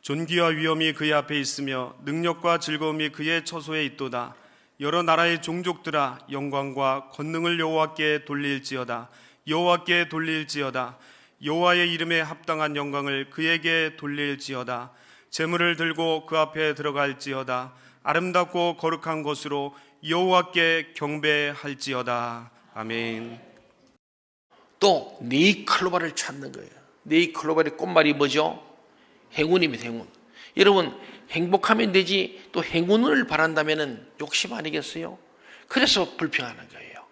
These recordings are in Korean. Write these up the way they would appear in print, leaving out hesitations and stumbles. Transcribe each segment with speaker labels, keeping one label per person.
Speaker 1: 존귀와 위엄이 그의 앞에 있으며 능력과 즐거움이 그의 처소에 있도다. 여러 나라의 종족들아 영광과 권능을 여호와께 돌릴지어다. 여호와께 돌릴지어다. 여호와의 이름에 합당한 영광을 그에게 돌릴지어다. 제물을 들고 그 앞에 들어갈지어다. 아름답고 거룩한 것으로 여호와께 경배할지어다. 아멘.
Speaker 2: 또 네이클로바를 찾는 거예요. 네이클로바의 꽃말이 뭐죠? 행운입니다. 행운. 여러분, 행복하면 되지 또 행운을 바란다면 욕심 아니겠어요? 그래서 불평하는 거예요.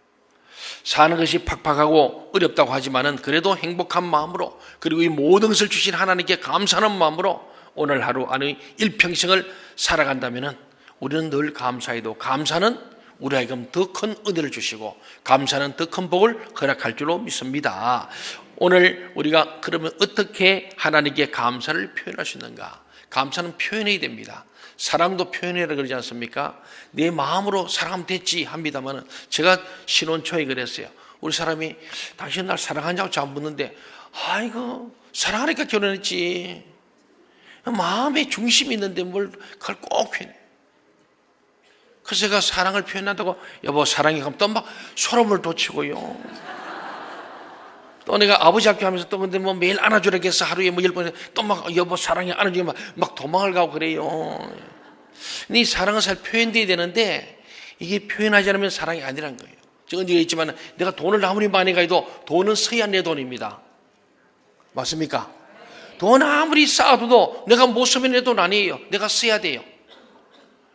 Speaker 2: 사는 것이 팍팍하고 어렵다고 하지만은 그래도 행복한 마음으로, 그리고 이 모든 것을 주신 하나님께 감사하는 마음으로 오늘 하루 안의 일평생을 살아간다면은 우리는 늘 감사해도 감사는 우리에게 더 큰 은혜를 주시고 감사는 더 큰 복을 허락할 줄로 믿습니다. 오늘 우리가 그러면 어떻게 하나님께 감사를 표현할 수 있는가? 감사는 표현해야 됩니다. 사랑도 표현해라 그러지 않습니까? 내 마음으로 사랑하면 됐지 합니다만, 제가 신혼 초에 그랬어요. 우리 사람이 당신 날 사랑하냐고 잘 묻는데, 아이고 사랑하니까 결혼했지. 마음에 중심이 있는데 뭘 그걸 꼭 표현해. 그래서 제가 사랑을 표현한다고 여보 사랑해 하면 또 막 소름을 돋치고요. 또 내가 아버지 학교 하면서 또 근데 뭐 매일 안아주라고 해서 하루에 뭐 10번 또 막 여보 사랑해 안아주면 막 도망을 가고 그래요. 근데 이 사랑은 잘 표현돼야 되는데 이게 표현하지 않으면 사랑이 아니란 거예요. 제가 언제 얘기했지만 내가 돈을 아무리 많이 가도 돈은 써야 내 돈입니다. 맞습니까? 돈 아무리 쌓아둬도 내가 못 쓰면 내 돈 아니에요. 내가 써야 돼요.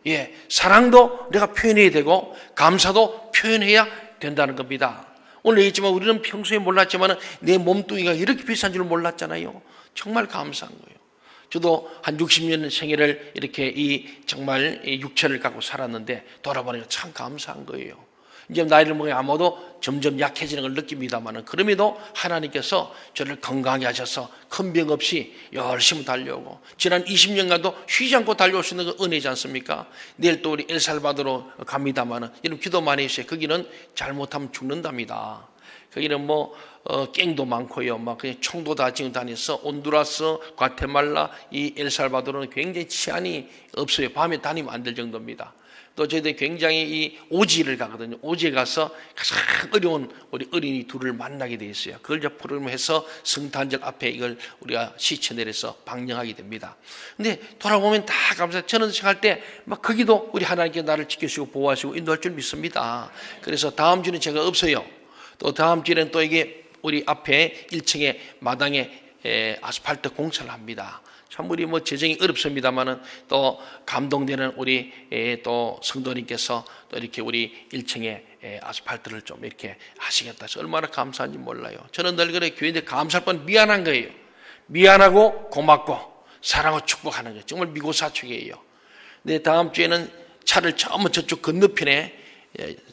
Speaker 2: 예, 사랑도 내가 표현해야 되고 감사도 표현해야 된다는 겁니다. 오늘 얘기했지만 우리는 평소에 몰랐지만 내 몸뚱이가 이렇게 비싼 줄 몰랐잖아요. 정말 감사한 거예요. 저도 한 60년 생애를 이렇게 정말 육체를 갖고 살았는데 돌아보니까 참 감사한 거예요. 이제 나이를 먹으면 아무도 점점 약해지는 걸 느낍니다만 그럼에도 하나님께서 저를 건강하게 하셔서 큰 병 없이 열심히 달려오고 지난 20년간도 쉬지 않고 달려올 수 있는 그 은혜지 않습니까? 내일 또 우리 엘살바도르로 갑니다만 여러분 기도 많이 해주세요. 거기는 잘못하면 죽는답니다. 거기는 갱도 많고요. 막 그냥 총도 다 지금 다녀서 온두라스, 과테말라, 이 엘살바도르는 굉장히 치안이 없어요. 밤에 다니면 안 될 정도입니다. 또 저희들이 굉장히 이 오지를 가거든요. 오지에 가서 가장 어려운 우리 어린이 둘을 만나게 돼 있어요. 그걸 이제 프로그램해서 성탄절 앞에 이걸 우리가 시체 내려서 방영하게 됩니다. 근데 돌아보면 다 감사. 저는 생각할 때 막 거기도 우리 하나님께 나를 지켜주시고 보호하시고 인도할 줄 믿습니다. 그래서 다음 주는 제가 없어요. 또 다음 주에는 또 이게 우리 앞에 1층에 마당에 아스팔트 공사를 합니다. 참 우리 재정이 어렵습니다만은 또 감동되는 우리 또 성도님께서 또 이렇게 우리 1층에 아스팔트를 좀 이렇게 하시겠다 해서 얼마나 감사한지 몰라요. 저는 늘 그래 교회인데 감사할 건 미안한 거예요. 미안하고 고맙고 사랑하고 축복하는 거예요. 정말 미고사축이에요. 근데 다음 주에는 차를 처음 저쪽 건너편에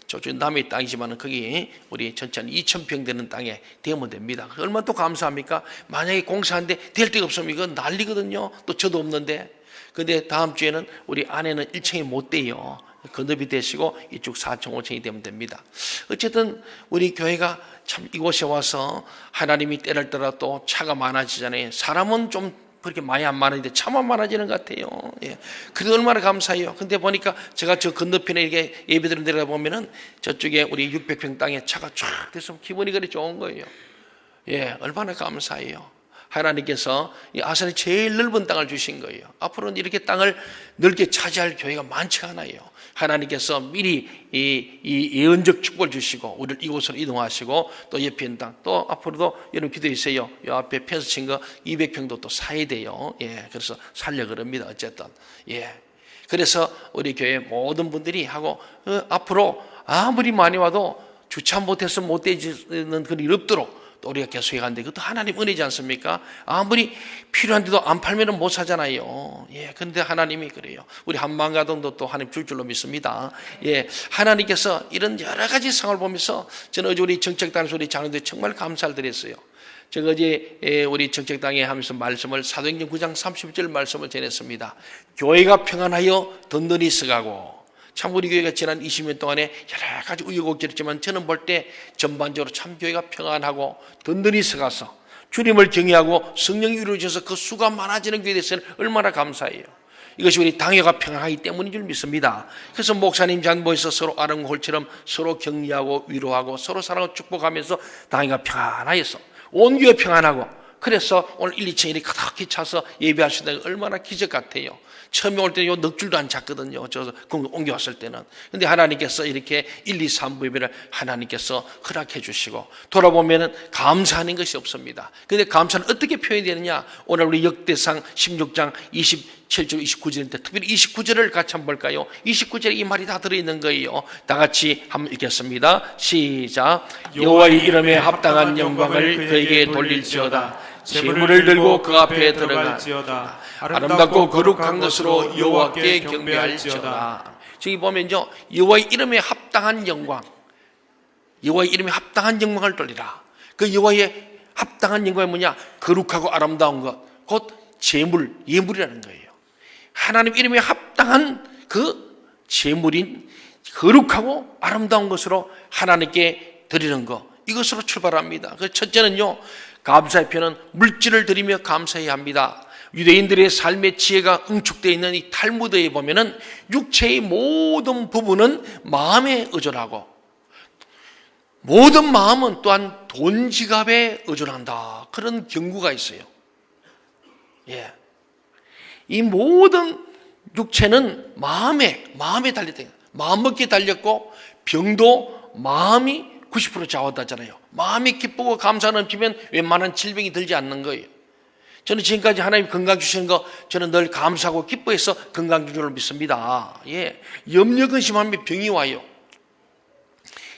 Speaker 2: 저쪽 남의 땅이지만 거기 우리 전체 한 2,000평 되는 땅에 대면 됩니다. 얼마나 또 감사합니까? 만약에 공사하는데 될 데가 없으면 이건 난리거든요. 또 저도 없는데. 근데 다음 주에는 우리 아내는 1층에 못 돼요. 건너비 되시고 이쪽 4층, 5층이 되면 됩니다. 어쨌든 우리 교회가 참 이곳에 와서 하나님이 때를 따라 또 차가 많아지잖아요. 사람은 좀 그렇게 많이 안 많은데 차만 많아지는 것 같아요. 예. 그래도 얼마나 감사해요. 근데 보니까 제가 저 건너편에 이렇게 예배드리는 데가 보면은 저쪽에 우리 600평 땅에 차가 쫙 돼서 기분이 그리 좋은 거예요. 예, 얼마나 감사해요. 하나님께서 이 아산에 제일 넓은 땅을 주신 거예요. 앞으로는 이렇게 땅을 넓게 차지할 교회가 많지가 않아요. 하나님께서 미리 이 예언적 축복을 주시고 우리를 이곳으로 이동하시고 또 옆에 있는 땅 또 앞으로도 여러분 기도했어요. 이 앞에 펜스 친 거 200평도 또 사야 돼요. 예, 그래서 살려 그럽니다. 어쨌든 예, 그래서 우리 교회 모든 분들이 하고 앞으로 아무리 많이 와도 주차 못해서 못 되지는 그런 일 없도록 또 우리가 계속 해가는데 그것도 하나님 은혜지 않습니까? 아무리 필요한데도 안 팔면 못 사잖아요. 예, 근데 하나님이 그래요. 우리 한만가동도 또 하나님 줄 줄로 믿습니다. 예, 하나님께서 이런 여러 가지 상황을 보면서 저는 어제 우리 정책단 소리 장로들 정말 감사를 드렸어요. 제가 어제 우리 정책당에 하면서 말씀을 사도행전 9장 30절 말씀을 전했습니다. 교회가 평안하여 든든히 서가고 참 우리 교회가 지난 20년 동안에 여러 가지 우여곡절이 있지만 저는 볼 때 전반적으로 참 교회가 평안하고 든든히 서가서 주님을 경외하고 성령이 이루어져서 그 수가 많아지는 교회에 대해서는 얼마나 감사해요. 이것이 우리 당회가 평안하기 때문인 줄 믿습니다. 그래서 목사님 장모에서 서로 아름골처럼 서로 격려하고 위로하고 서로 사랑하고 축복하면서 당회가 평안하여서 온 교회 평안하고, 그래서 오늘 1, 2층 이렇게 가득히 차서 예배할 수 있는 게 얼마나 기적 같아요. 처음에 올 때는 요 넉줄도 안 찼거든요. 저 옮겨왔을 때는. 근데 하나님께서 이렇게 1, 2, 3부 예배를 하나님께서 허락해 주시고, 돌아보면은 감사하는 것이 없습니다. 근데 감사는 어떻게 표현이 되느냐? 오늘 우리 역대상 16장 27절 29절인데 특별히 29절을 같이 한번 볼까요? 29절에 이 말이 다 들어있는 거예요. 다 같이 한번 읽겠습니다. 시작. 여호와의 이름에 합당한 영광을 그에게 돌릴지어다. 재물을 들고 그 앞에 들어갈지어다. 아름답고 거룩한 것으로 여호와께 경배할지어다. 저기 보면요, 여호와의 이름에 합당한 영광, 여호와의 이름에 합당한 영광을 돌리라. 그 여호와의 합당한 영광이 뭐냐? 거룩하고 아름다운 것, 곧 재물, 예물이라는 거예요. 하나님 이름에 합당한 그 재물인 거룩하고 아름다운 것으로 하나님께 드리는 것, 이것으로 출발합니다. 그 첫째는요, 감사의 표현은 물질을 드리며 감사해야 합니다. 유대인들의 삶의 지혜가 응축되어 있는 이 탈무드에 보면은 육체의 모든 부분은 마음에 의존하고, 모든 마음은 또한 돈 지갑에 의존한다, 그런 경구가 있어요. 예. 이 모든 육체는 마음에 달렸다. 마음 먹기에 달렸고, 병도 마음이 90% 좌우하잖아요. 마음이 기쁘고 감사 넘치면 웬만한 질병이 들지 않는 거예요. 저는 지금까지 하나님 건강 주시는 거 저는 늘 감사하고 기뻐해서 건강 준 줄 믿습니다. 예. 염려 근심하면 병이 와요.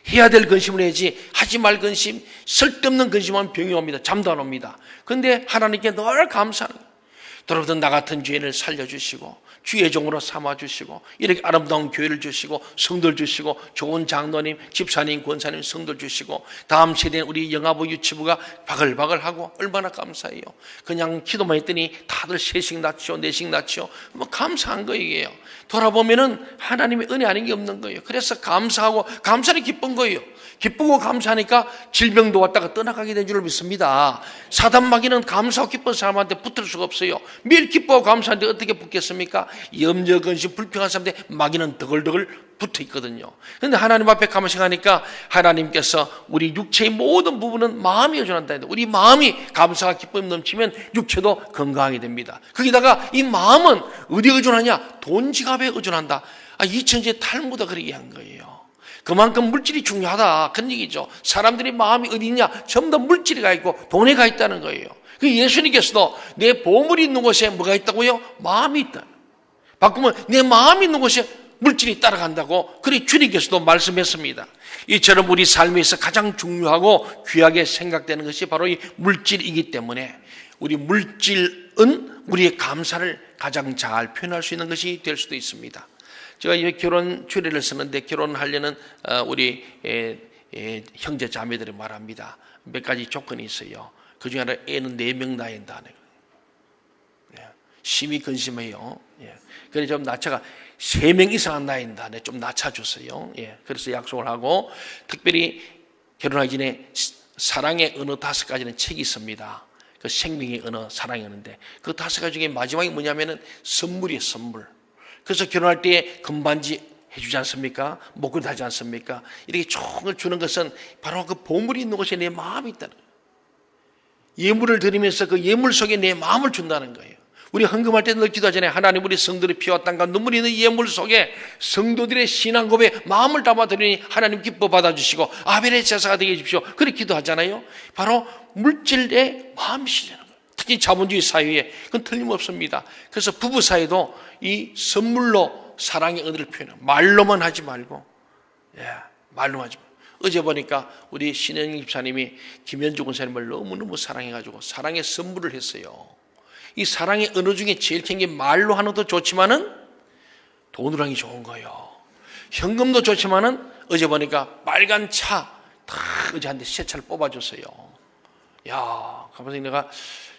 Speaker 2: 해야 될 근심을 해야지, 하지 말 근심, 쓸데없는 근심하면 병이 옵니다. 잠도 안 옵니다. 그런데 하나님께 늘 감사하는 거예요. 여러분, 나 같은 죄인을 살려주시고 주의 종으로 삼아주시고 이렇게 아름다운 교회를 주시고 성도를 주시고 좋은 장로님, 집사님, 권사님, 성도를 주시고 다음 세대는 우리 영아부 유치부가 바글바글하고 얼마나 감사해요. 그냥 기도만 했더니 다들 3씩 낳지요, 4씩 낳지요. 뭐 감사한 거예요. 돌아보면은 하나님의 은혜 아닌 게 없는 거예요. 그래서 감사하고 감사는 기쁜 거예요. 기쁘고 감사하니까 질병도 왔다가 떠나가게 된 줄 믿습니다. 사단 마귀는 감사하고 기쁜 사람한테 붙을 수가 없어요. 매일 기뻐하고 감사한데 어떻게 붙겠습니까? 염려, 근심, 불평한 사람한테 마귀는 덕을덕을 붙어 있거든요. 그런데 하나님 앞에 가만 생각하니까 하나님께서 우리 육체의 모든 부분은 마음이 의존한다. 우리 마음이 감사와 기쁨이 넘치면 육체도 건강하게 됩니다. 거기다가 이 마음은 어디에 의존하냐? 돈 지갑에 의존한다. 이천지의 탈무드가 그렇게 한 거예요. 그만큼 물질이 중요하다, 그런 얘기죠. 사람들의 마음이 어디 있냐? 전부 다 물질이 가 있고 돈에 가 있다는 거예요. 그 예수님께서도 내 보물이 있는 곳에 뭐가 있다고요? 마음이 있다. 바꾸면 내 마음이 있는 곳에 물질이 따라간다고, 그래 주님께서도 말씀했습니다. 이처럼 우리 삶에서 가장 중요하고 귀하게 생각되는 것이 바로 이 물질이기 때문에 우리 물질은 우리의 감사를 가장 잘 표현할 수 있는 것이 될 수도 있습니다. 제가 이 결혼 주례를 쓰는데 결혼하려는 우리 형제 자매들이 말합니다. 몇 가지 조건이 있어요. 그 중에 하나, 애는 4명 낳아야 한다. 심히 근심해요. 그래서 좀 낳자가 3명 이상 낳아야 한다. 좀 낮춰주세요. 그래서 약속을 하고, 특별히 결혼하기 전에 사랑의 언어 5가지는 책이 있습니다. 그 생명의 언어, 사랑의 언어인데 그 5가지 중에 마지막이 뭐냐면은 선물이에요, 선물. 그래서 결혼할 때 금반지 해주지 않습니까? 목걸이 하지 않습니까? 이렇게 좋은 걸 주는 것은 바로 그 보물이 있는 곳에 내 마음이 있다는 거예요. 예물을 드리면서 그 예물 속에 내 마음을 준다는 거예요. 우리 헌금할 때 늘 기도하잖아요. 하나님, 우리 성도들의 피와 땀과 눈물이 있는 예물 속에 성도들의 신앙 고백에 마음을 담아드리니 하나님 기뻐 받아주시고 아벨의 제사가 되게 해주십시오. 그렇게 기도하잖아요. 바로 물질에 마음이 실리는 거예요. 특히 자본주의 사회에 그건 틀림없습니다. 그래서 부부 사이도 이 선물로 사랑의 은혜를 표현해요. 말로만 하지 말고, 말로만 하지 말고. 어제 보니까 우리 신현영 집사님이 김현주 권사님을 너무너무 사랑해가지고 사랑의 선물을 했어요. 이 사랑의 언어 중에 제일 큰 게 말로 하는 것도 좋지만은 돈으로 하는 게 좋은 거예요. 현금도 좋지만은 어제 보니까 빨간 차 다 어제 한 대 새 차를 뽑아줬어요. 야, 가만히 내가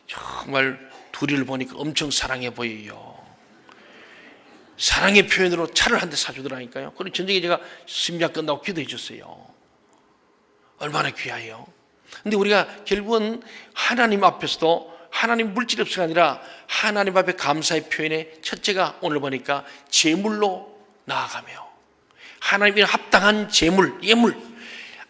Speaker 2: 정말 둘이를 보니까 엄청 사랑해 보여요. 사랑의 표현으로 차를 한 대 사주더라니까요. 그리고 전쟁에 제가 심야 끝나고 기도해 줬어요. 얼마나 귀해요. 근데 우리가 결국은 하나님 앞에서도 하나님 물질 없이가 아니라 하나님 앞에 감사의 표현의 첫째가 오늘 보니까 제물로 나아가며 하나님께 합당한 제물, 예물,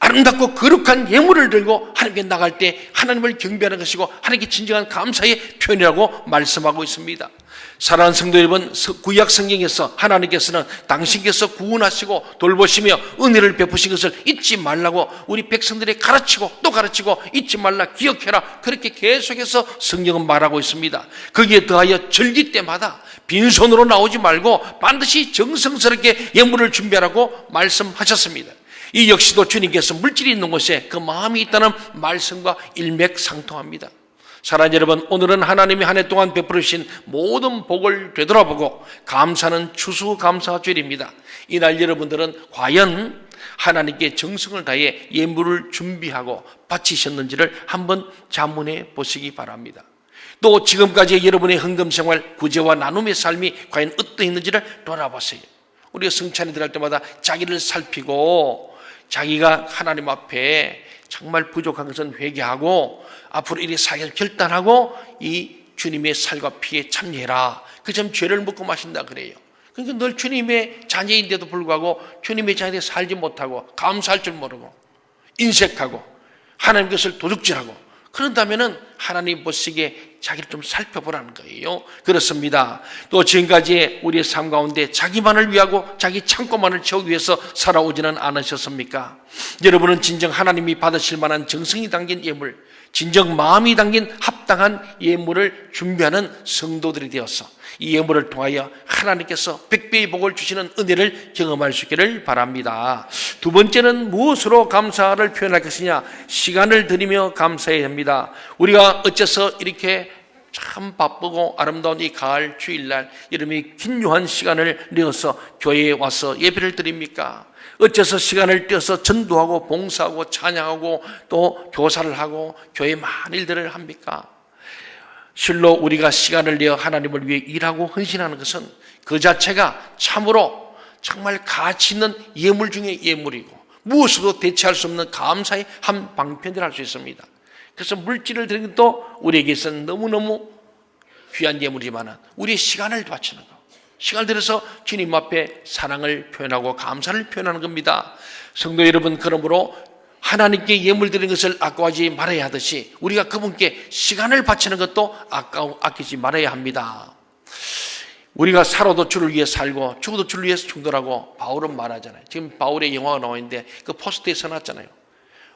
Speaker 2: 아름답고 거룩한 예물을 들고 하나님께 나갈 때 하나님을 경배하는 것이고 하나님께 진정한 감사의 표현이라고 말씀하고 있습니다. 사랑하는 성도 여러분, 구약 성경에서 하나님께서는 당신께서 구원하시고 돌보시며 은혜를 베푸신 것을 잊지 말라고 우리 백성들이 가르치고 또 가르치고 잊지 말라, 기억해라, 그렇게 계속해서 성경은 말하고 있습니다. 거기에 더하여 절기 때마다 빈손으로 나오지 말고 반드시 정성스럽게 예물을 준비하라고 말씀하셨습니다. 이 역시도 주님께서 물질이 있는 곳에 그 마음이 있다는 말씀과 일맥상통합니다. 사랑하는 여러분, 오늘은 하나님이 한 해 동안 베풀으신 모든 복을 되돌아보고 감사하는 추수감사주일입니다. 이날 여러분들은 과연 하나님께 정성을 다해 예물을 준비하고 바치셨는지를 한번 자문해 보시기 바랍니다. 또 지금까지 여러분의 헌금생활, 구제와 나눔의 삶이 과연 어떠했는지를 돌아보세요. 우리가 성찬에 들어갈 때마다 자기를 살피고 자기가 하나님 앞에 정말 부족한 것은 회개하고 앞으로 이리 살기를 결단하고 이 주님의 살과 피에 참여해라. 그 점 죄를 묻고 마신다 그래요. 그러니까 늘 주님의 자녀인데도 불구하고 주님의 자녀에 살지 못하고 감사할 줄 모르고 인색하고 하나님 것을 도둑질하고 그런다면은 하나님 보시기에 자기를 좀 살펴보라는 거예요. 그렇습니다. 또 지금까지 우리의 삶 가운데 자기만을 위하고 자기 창고만을 채우기 위해서 살아오지는 않으셨습니까? 여러분은 진정 하나님이 받으실 만한 정성이 담긴 예물, 진정 마음이 담긴 합당한 예물을 준비하는 성도들이 되어서 이 예물을 통하여 하나님께서 백배의 복을 주시는 은혜를 경험할 수 있기를 바랍니다. 두 번째는 무엇으로 감사를 표현할 것이냐? 시간을 들이며 감사해야 합니다. 우리가 어째서 이렇게 참 바쁘고 아름다운 이 가을 주일날 이름이 긴요한 시간을 내어서 교회에 와서 예배를 드립니까? 어째서 시간을 떼어서 전도하고 봉사하고 찬양하고 또 교사를 하고 교회 많은 일들을 합니까? 실로 우리가 시간을 내어 하나님을 위해 일하고 헌신하는 것은 그 자체가 참으로 정말 가치 있는 예물 중에 예물이고 무엇으로도 대체할 수 없는 감사의 한 방편이라 할 수 있습니다. 그래서 물질을 드리는 것도 우리에게 있어서는 너무너무 귀한 예물이지만 우리의 시간을 바치는 것, 시간을 들여서 주님 앞에 사랑을 표현하고 감사를 표현하는 겁니다. 성도 여러분, 그러므로 하나님께 예물 드리는 것을 아까워하지 말아야 하듯이 우리가 그분께 시간을 바치는 것도 아끼지 말아야 합니다. 우리가 살아도 주를 위해 살고 죽어도 주를 위해서 충돌하고 바울은 말하잖아요. 지금 바울의 영화가 나와 있는데 그 포스터에 써놨잖아요.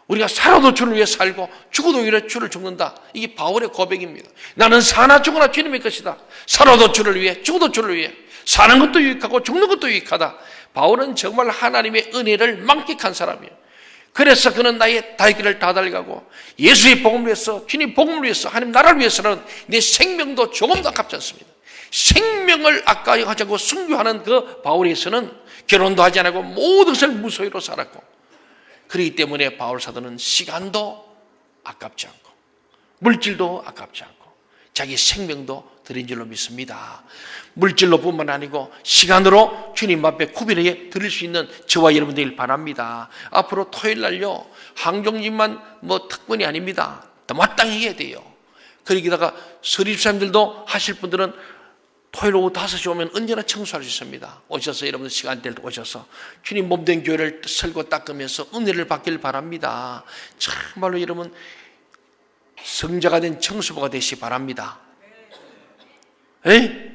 Speaker 2: 우리가 살아도 주를 위해 살고 죽어도 오히려 주를 죽는다. 이게 바울의 고백입니다. 나는 사나 죽으나 주님의 것이다. 살아도 주를 위해 죽어도 주를 위해 사는 것도 유익하고 죽는 것도 유익하다. 바울은 정말 하나님의 은혜를 만끽한 사람이에요. 그래서 그는 나의 달길을 다 달려가고 예수의 복음을 위해서, 주님 복음을 위해서, 하나님 나라를 위해서는 내 생명도 조금도 아깝지 않습니다. 생명을 아까워하지 않고 순교하는 그 바울에서는 결혼도 하지 않고 모든 것을 무소유로 살았고, 그렇기 때문에 바울 사도는 시간도 아깝지 않고 물질도 아깝지 않고 자기 생명도 드린 줄로 믿습니다. 물질로 뿐만 아니고 시간으로 주님 앞에 구별해 드릴 수 있는 저와 여러분들 바랍니다. 앞으로 토요일 날요, 항종집만 특권이 아닙니다. 마땅히 해야 돼요. 거기다가 서립사님들도 하실 분들은 토요일 오후 5시 오면 언제나 청소할 수 있습니다. 오셔서 여러분들 시간 될 때 오셔서 주님 몸된 교회를 설고 닦으면서 은혜를 받길 바랍니다. 정말로 여러분 성자가 된 청소부가 되시기 바랍니다. 예?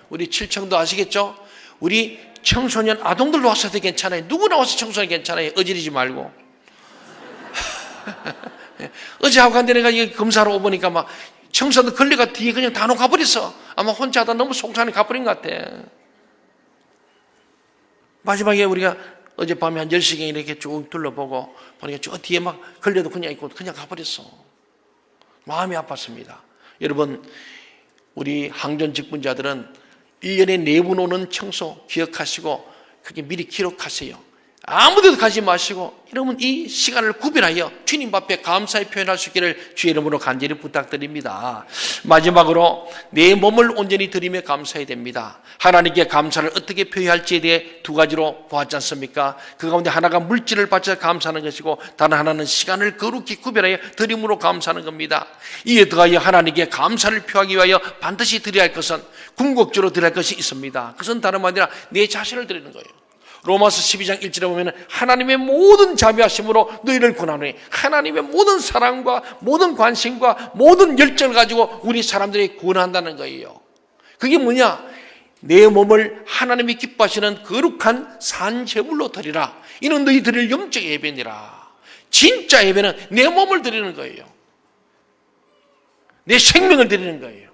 Speaker 2: 우리 7청도 아시겠죠? 우리 청소년 아동들도 와서도 괜찮아요. 누구나 와서 청소는 괜찮아요. 어지르지 말고. 어제 하고 간데 내가 검사하러 오보니까 막 청소도 걸레가 뒤에 그냥 다 놓고 가버렸어. 아마 혼자 하다 너무 속상해 가버린 것 같아. 마지막에 우리가 어젯밤에 한 10시경에 이렇게 쭉 둘러보고 보니까 저 뒤에 막 걸레도 그냥 있고 그냥 가버렸어. 마음이 아팠습니다. 여러분, 우리 항전 직분자들은 1년에 4번 오는 청소 기억하시고 그게 미리 기록하세요. 아무데도 가지 마시고 여러분 이 시간을 구별하여 주님 앞에 감사의 표현할 수 있기를 주의 이름으로 간절히 부탁드립니다. 마지막으로 내 몸을 온전히 드리며 감사해야 됩니다. 하나님께 감사를 어떻게 표현할지에 대해 두 가지로 보았지 않습니까? 그 가운데 하나가 물질을 바쳐 감사하는 것이고 다른 하나는 시간을 거룩히 구별하여 드림으로 감사하는 겁니다. 이에 더하여 하나님께 감사를 표하기 위하여 반드시 드려야 할 것은 궁극적으로 드려야 할 것이 있습니다. 그것은 다름 아니라 내 자신을 드리는 거예요. 로마서 12장 1절에 보면 하나님의 모든 자비하심으로 너희를 구하노니, 하나님의 모든 사랑과 모든 관심과 모든 열정을 가지고 우리 사람들이 구원한다는 거예요. 그게 뭐냐? 내 몸을 하나님이 기뻐하시는 거룩한 산제물로 드리라. 이는 너희 드릴 영적 예배니라. 진짜 예배는 내 몸을 드리는 거예요. 내 생명을 드리는 거예요.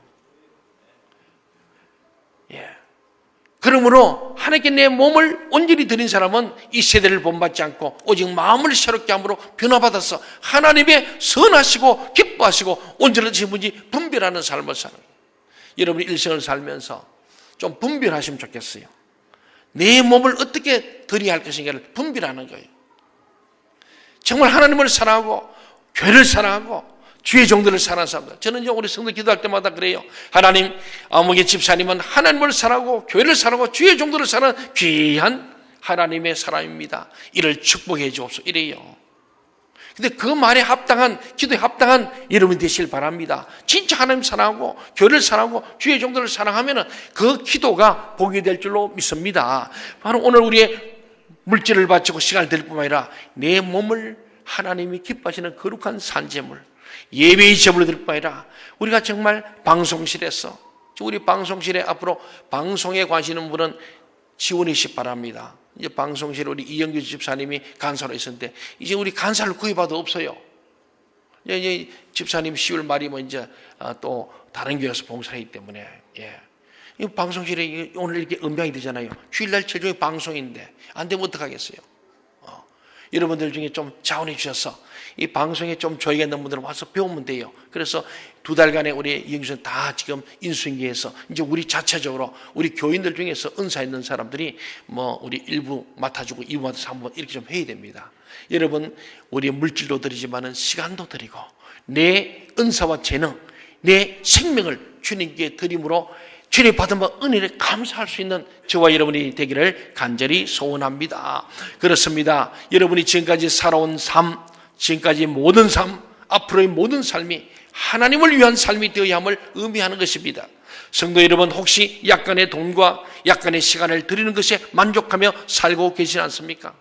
Speaker 2: 그러므로 하나님께 내 몸을 온전히 드린 사람은 이 세대를 본받지 않고 오직 마음을 새롭게 함으로 변화받아서 하나님의 선하시고 기뻐하시고 온전하신 분이 분별하는 삶을 사는 거예요. 여러분이 일생을 살면서 좀 분별하시면 좋겠어요. 내 몸을 어떻게 드려야 할 것인가를 분별하는 거예요. 정말 하나님을 사랑하고 교회를 사랑하고 주의 종들을 사랑하는 사람들. 저는요, 우리 성도 기도할 때마다 그래요. 하나님, 아무개 집사님은 하나님을 사랑하고 교회를 사랑하고 주의 종들을 사랑하는 귀한 하나님의 사람입니다. 이를 축복해 주옵소서. 이래요. 근데 그 말에 합당한, 기도에 합당한 여러분이 되시길 바랍니다. 진짜 하나님 사랑하고 교회를 사랑하고 주의 종들을 사랑하면 그 기도가 복이 될 줄로 믿습니다. 바로 오늘 우리의 물질을 바치고 시간을 드릴 뿐만 아니라 내 몸을 하나님이 기뻐하시는 거룩한 산제물, 예배의 제물로 드릴 뿐 아니라 우리가 정말 방송실에서, 우리 방송실에 앞으로 방송에 관심 있는 분은 지원해 주시기 바랍니다. 이제 방송실에 우리 이영규 집사님이 간사로 있었는데 이제 우리 간사를 구해봐도 없어요. 이제 집사님 10월 말이면 이제 또 다른 교회에서 봉사하기 때문에 이 방송실에 오늘 이렇게 음향이 되잖아요. 주일날 최종의 방송인데 안 되면 어떡하겠어요? 여러분들 중에 좀 자원해 주셔서 이 방송에 좀 조예가 있는 분들은 와서 배우면 돼요. 그래서 2달간에 우리 이영주는 다 지금 인수인계해서 이제 우리 자체적으로 우리 교인들 중에서 은사 있는 사람들이 뭐 우리 1부 맡아주고 2부 맡아서 3부 이렇게 좀 해야 됩니다. 여러분, 우리 물질도 드리지만은 시간도 드리고 내 은사와 재능, 내 생명을 주님께 드림으로 주님 받은 은혜를 감사할 수 있는 저와 여러분이 되기를 간절히 소원합니다. 그렇습니다. 여러분이 지금까지 살아온 삶, 지금까지 모든 삶, 앞으로의 모든 삶이 하나님을 위한 삶이 되어야 함을 의미하는 것입니다. 성도 여러분, 혹시 약간의 돈과 약간의 시간을 드리는 것에 만족하며 살고 계시지 않습니까?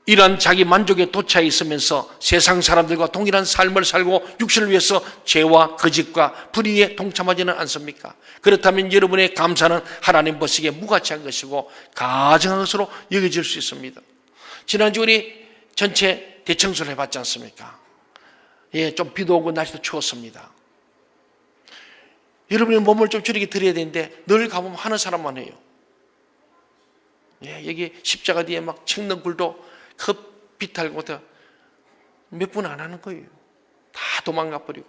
Speaker 2: 이러한 자기 만족에 도취해 있으면서 세상 사람들과 동일한 삶을 살고 육신을 위해서 죄와 거짓과 불의에 동참하지는 않습니까? 그렇다면 여러분의 감사는 하나님 보시기에 무가치한 것이고 가증한 것으로 여겨질 수 있습니다. 지난주 우리 전체 대청소를 해봤지 않습니까? 좀 비도 오고 날씨도 추웠습니다. 여러분의 몸을 좀 줄이게 드려야 되는데 늘 가보면 하는 사람만 해요. 여기 십자가 뒤에 막 청릉굴도 컵 비탈고 몇 분 안 하는 거예요. 다 도망가 버리고.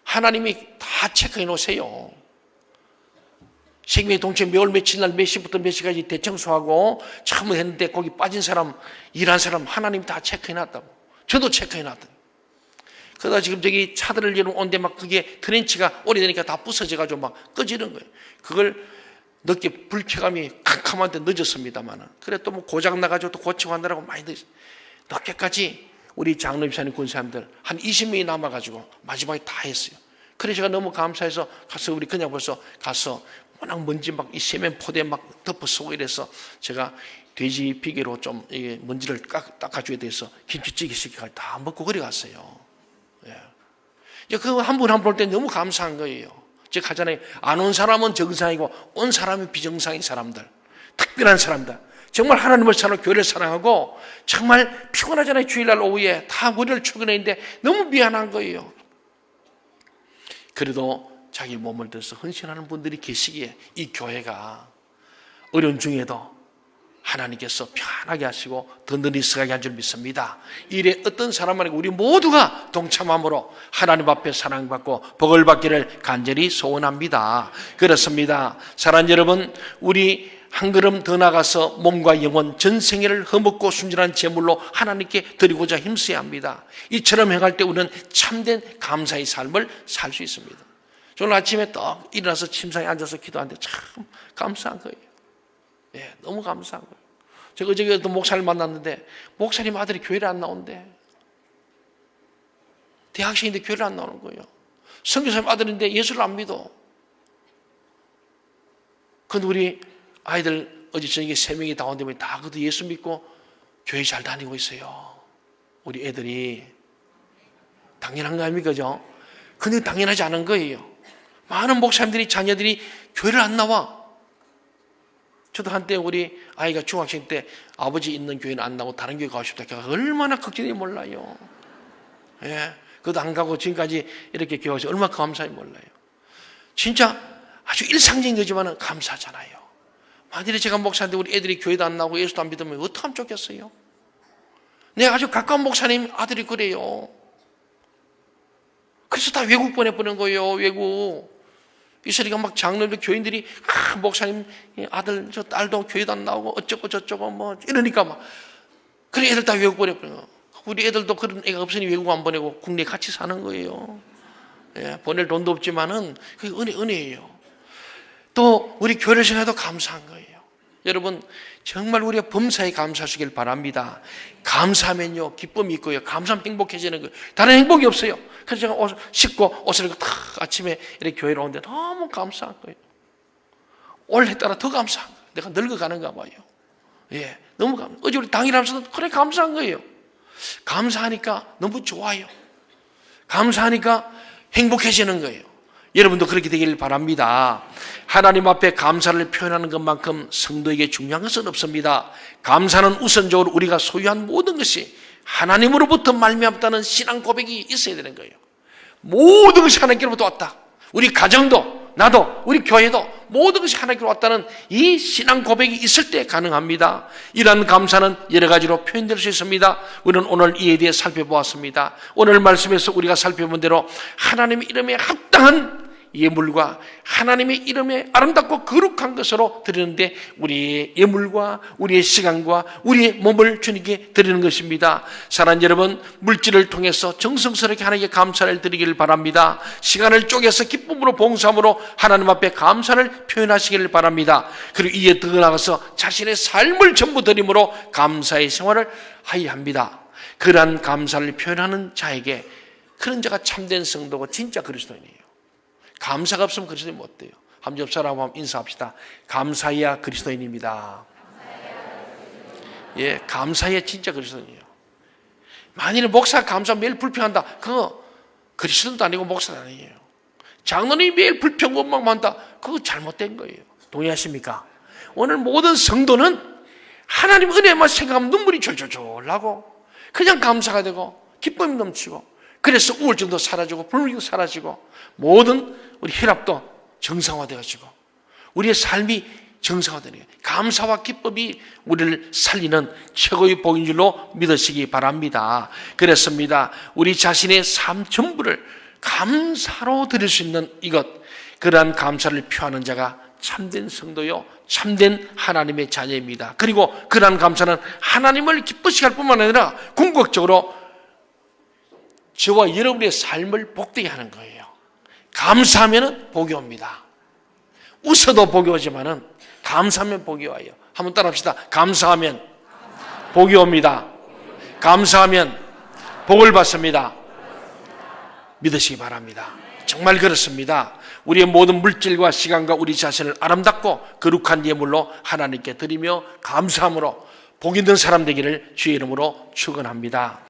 Speaker 2: 하나님이 다 체크해 놓으세요. 생명의 동체 몇월 며칠 날 몇 시부터 몇 시까지 대청소하고 처음 했는데 거기 빠진 사람, 일한 사람 하나님 다 체크해 놨다고. 저도 체크해 놨더니. 그러다 지금 저기 차들을 여러 온데 막 그게 트렌치가 오래되니까 다 부서져가지고 막 꺼지는 거예요. 그걸 늦게 불쾌감이 캄캄한데 늦었습니다만 그래 또 뭐 고장 나가지고 또 고치고 한다라고 많이 늦게까지 우리 장로입사님 군사님들 한 20명이 남아가지고 마지막에 다 했어요. 그래서 제가 너무 감사해서 가서 우리 그냥 벌써 가서 워낙 먼지 막 이 세면 포대 막 덮어쓰고 이래서 제가 돼지 비계로 좀 먼지를 닦아줘야 돼서 김치찌개 시켜가지고 다 먹고 그래 갔어요. 그거 한 분 한 분 볼 때 너무 감사한 거예요. 즉 하잖아요. 안 온 사람은 정상이고 온 사람은 비정상인 사람들, 특별한 사람들, 정말 하나님을 사랑하고 교회를 사랑하고 정말 피곤하잖아요. 주일날 오후에 다 우리를 출근했는데 너무 미안한 거예요. 그래도 자기 몸을 들어서 헌신하는 분들이 계시기에 이 교회가 어려운 중에도 하나님께서 편하게 하시고 든든히 서가게 한 줄 믿습니다. 이래 어떤 사람 아니고 우리 모두가 동참함으로 하나님 앞에 사랑받고 복을 받기를 간절히 소원합니다. 그렇습니다. 사랑하는 여러분, 우리 한 걸음 더 나가서 몸과 영혼, 전생애를 허먹고 순전한 제물로 하나님께 드리고자 힘써야 합니다. 이처럼 행할 때 우리는 참된 감사의 삶을 살 수 있습니다. 저는 아침에 딱 일어나서 침상에 앉아서 기도하는데 참 감사한 거예요. 예, 너무 감사한 거예요. 제가 어저께 어떤 목사를 만났는데 목사님 아들이 교회를 안 나온대. 대학생인데 교회를 안 나오는 거예요. 선교사님 아들인데 예수를 안 믿어. 근데 우리 아이들 어제 저녁에 3명이 다 온데 다 그도 예수 믿고 교회 잘 다니고 있어요. 우리 애들이. 당연한 거 아닙니까? 그죠? 근데 당연하지 않은 거예요. 많은 목사님들이 자녀들이 교회를 안 나와. 저도 한때 우리 아이가 중학생 때 아버지 있는 교회는 안 나오고 다른 교회 가고 싶다. 얼마나 걱정이 몰라요. 예. 그것도 안 가고 지금까지 이렇게 교회 와서 얼마나 감사히 몰라요. 진짜 아주 일상적인 거지만 감사하잖아요. 만일에 제가 목사인데 우리 애들이 교회도 안 나오고 예수도 안 믿으면 어떡하면 좋겠어요? 내가 아주 가까운 목사님 아들이 그래요. 그래서 다 외국 보내보는 거예요. 외국. 이스라엘가 막 장로들 교인들이 목사님 아들 저 딸도 교회도 안 나오고 어쩌고 저쩌고 뭐 이러니까 막 그래 애들 다 외국 보내보는 거예요. 우리 애들도 그런 애가 없으니 외국 안 보내고 국내에 같이 사는 거예요. 예, 보낼 돈도 없지만은 그게 은혜예요. 또 우리 교회를 생각해도 감사한 거예요. 여러분 정말 우리가 범사에 감사하시길 바랍니다. 감사하면요 기쁨이 있고요. 감사하면 행복해지는 거예요. 다른 행복이 없어요. 그래서 제가 옷 씻고 옷을 입고 탁 아침에 이렇게 교회로 오는데 너무 감사한 거예요. 올해 따라 더 감사한 거예요. 내가 늙어가는가 봐요. 예, 너무 어제 우리 당일하면서도 그래 감사한 거예요. 감사하니까 너무 좋아요. 감사하니까 행복해지는 거예요. 여러분도 그렇게 되기를 바랍니다. 하나님 앞에 감사를 표현하는 것만큼 성도에게 중요한 것은 없습니다. 감사는 우선적으로 우리가 소유한 모든 것이 하나님으로부터 말미암았다는 신앙 고백이 있어야 되는 거예요. 모든 것이 하나님께로부터 왔다. 우리 가정도 나도 우리 교회도 모든 것이 하나님께로 왔다는 이 신앙 고백이 있을 때 가능합니다. 이러한 감사는 여러 가지로 표현될 수 있습니다. 우리는 오늘 이에 대해 살펴보았습니다. 오늘 말씀에서 우리가 살펴본 대로 하나님의 이름에 합당한 예물과 하나님의 이름에 아름답고 거룩한 것으로 드리는데 우리의 예물과 우리의 시간과 우리의 몸을 주님께 드리는 것입니다. 사랑하는 여러분, 물질을 통해서 정성스럽게 하나님께 감사를 드리기를 바랍니다. 시간을 쪼개서 기쁨으로 봉사함으로 하나님 앞에 감사를 표현하시기를 바랍니다. 그리고 이에 더 나아가서 자신의 삶을 전부 드림으로 감사의 생활을 하여야 합니다. 그러한 감사를 표현하는 자에게 그런 자가 참된 성도고 진짜 그리스도인이에요. 감사가 없으면 그리스도인 못 돼요. 한번 옆 사람하고 한번 인사합시다. 감사해야 그리스도인입니다. 예, 감사해야 진짜 그리스도인이에요. 만일에 목사가 감사 매일 불평한다. 그거 그리스도인도 아니고 목사도 아니에요. 장로님이 매일 불평 원망만 한다. 그거 잘못된 거예요. 동의하십니까? 오늘 모든 성도는 하나님 은혜만 생각하면 눈물이 졸졸졸 나고 그냥 감사가 되고 기쁨이 넘치고 그래서 우울증도 사라지고 불면증도 사라지고 모든 우리 혈압도 정상화되어지고 우리의 삶이 정상화되는 거예요. 감사와 기쁨이 우리를 살리는 최고의 복인 줄로 믿으시기 바랍니다. 그렇습니다. 우리 자신의 삶 전부를 감사로 드릴 수 있는 이것, 그러한 감사를 표하는 자가 참된 성도요 참된 하나님의 자녀입니다. 그리고 그러한 감사는 하나님을 기쁘시게 할 뿐만 아니라 궁극적으로 저와 여러분의 삶을 복되게 하는 거예요. 감사하면 복이 옵니다. 웃어도 복이 오지만은 감사하면 복이 와요. 한번 따라합시다. 감사하면 복이 옵니다. 감사하면 복을 받습니다. 믿으시기 바랍니다. 정말 그렇습니다. 우리의 모든 물질과 시간과 우리 자신을 아름답고 거룩한 예물로 하나님께 드리며 감사함으로 복 있는 사람 되기를 주의 이름으로 축원합니다.